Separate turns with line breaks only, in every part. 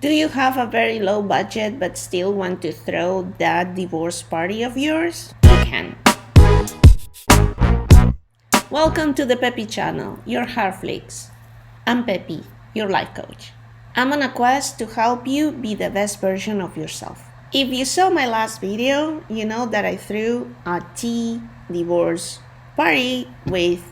Do you have a very low budget but still want to throw that divorce party of yours? You can. Welcome to the Peppy channel, your Heartflix. I'm Peppy, your life coach. I'm on a quest to help you be the best version of yourself. If you saw my last video, you know that I threw a tea divorce party with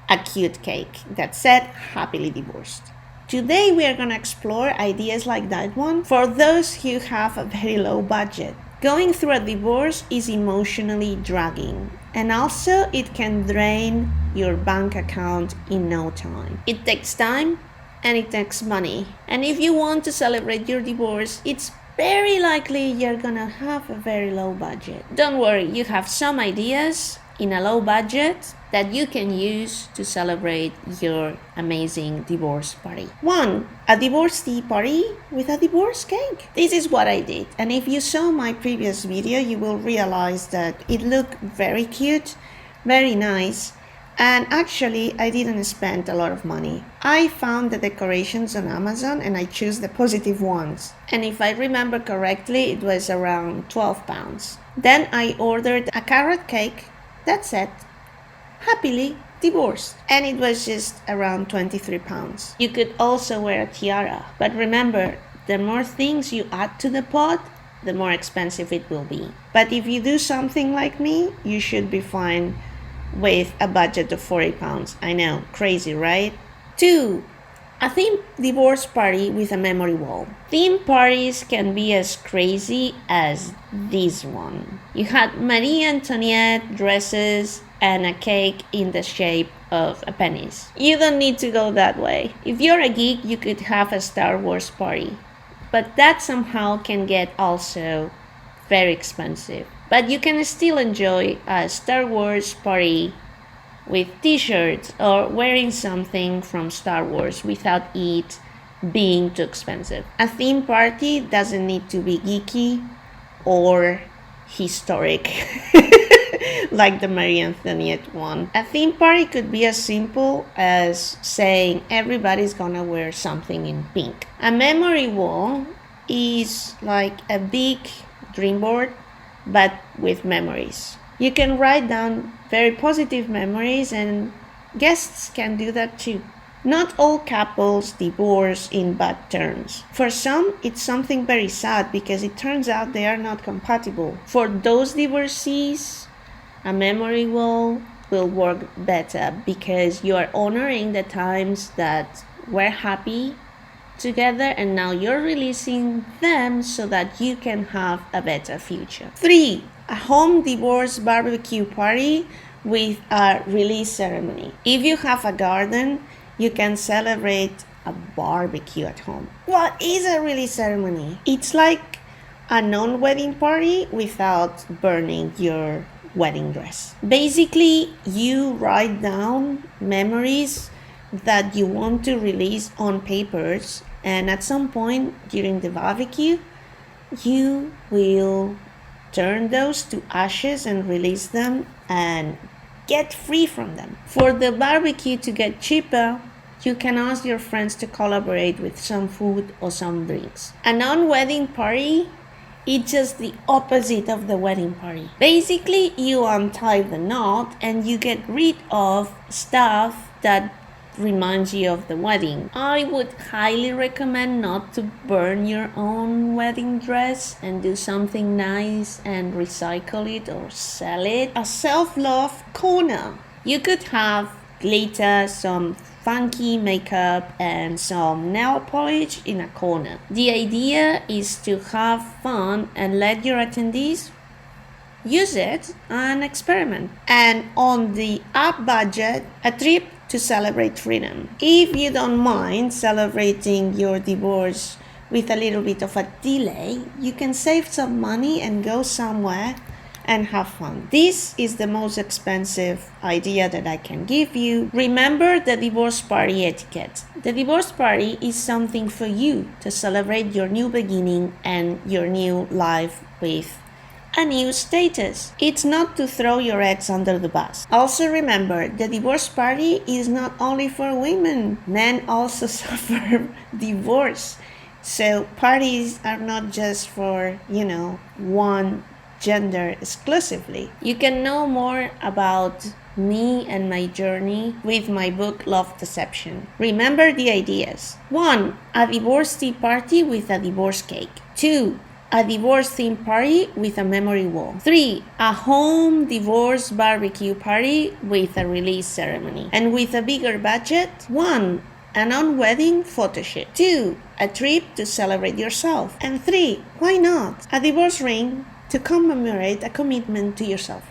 a cute cake that said happily divorced. Today we are going to explore ideas like that one for those who have a very low budget. Going through a divorce is emotionally dragging, and also it can drain your bank account in no time. It takes time and it takes money. And if you want to celebrate your divorce, it's very likely you're gonna have a very low budget. Don't worry, you have some ideas in a low budget that you can use to celebrate your amazing divorce party. 1. A divorce tea party with a divorce cake. This is what I did, and if you saw my previous video, you will realize that it looked very cute, very nice, and actually I didn't spend a lot of money. I found the decorations on Amazon and I chose the positive ones, and if I remember correctly, it was around 12 pounds. Then I ordered a carrot cake that said happily divorced, and it was just around 23 pounds. You could also wear a tiara, but remember, the more things you add to the pot, the more expensive it will be. But if you do something like me, you should be fine with a budget of 40 pounds. I know, crazy, right? 2. A theme divorce party with a memory wall. Theme parties can be as crazy as this one. You had Marie Antoinette dresses and a cake in the shape of a penis. You don't need to go that way. If you're a geek, you could have a Star Wars party, but that somehow can get also very expensive. But you can still enjoy a Star Wars party with t-shirts or wearing something from Star Wars without it being too expensive. A theme party doesn't need to be geeky or historic like the Marie Antoinette one. A theme party could be as simple as saying everybody's gonna wear something in pink. A memory wall is like a big dream board but with memories. You can write down very positive memories, and guests can do that too. Not all couples divorce in bad terms. For some, it's something very sad because it turns out they are not compatible. For those divorcees, a memory wall will work better because you are honoring the times that were happy together, and now you're releasing them so that you can have a better future. 3. A home divorce barbecue party with a release ceremony. If you have a garden, you can celebrate a barbecue at home. What is a release ceremony? It's like a non-wedding party without burning your wedding dress. Basically, you write down memories that you want to release on papers, and at some point during the barbecue, you will turn those to ashes and release them and get free from them. For the barbecue to get cheaper, you can ask your friends to collaborate with some food or some drinks. A non-wedding party is just the opposite of the wedding party. Basically, you untie the knot and you get rid of stuff that reminds you of the wedding. I would highly recommend not to burn your own wedding dress and do something nice and recycle it or sell it. A self-love corner. You could have glitter, some funky makeup, and some nail polish in a corner. The idea is to have fun and let your attendees use it and experiment. And on the up budget, a trip to celebrate freedom. If you don't mind celebrating your divorce with a little bit of a delay, you can save some money and go somewhere and have fun. This is the most expensive idea that I can give you. Remember the divorce party etiquette. The divorce party is something for you to celebrate your new beginning and your new life with a new status. It's not to throw your ex under the bus. Also remember, the divorce party is not only for women. Men also suffer divorce. So parties are not just for, one gender exclusively. You can know more about me and my journey with my book Love Deception. Remember the ideas. 1. A divorce tea party with a divorce cake. 2. A divorce theme party with a memory wall. 3. A home divorce barbecue party with a release ceremony. And with a bigger budget, 1. An on-wedding photo shoot. 2. A trip to celebrate yourself. And 3. Why not? A divorce ring to commemorate a commitment to yourself.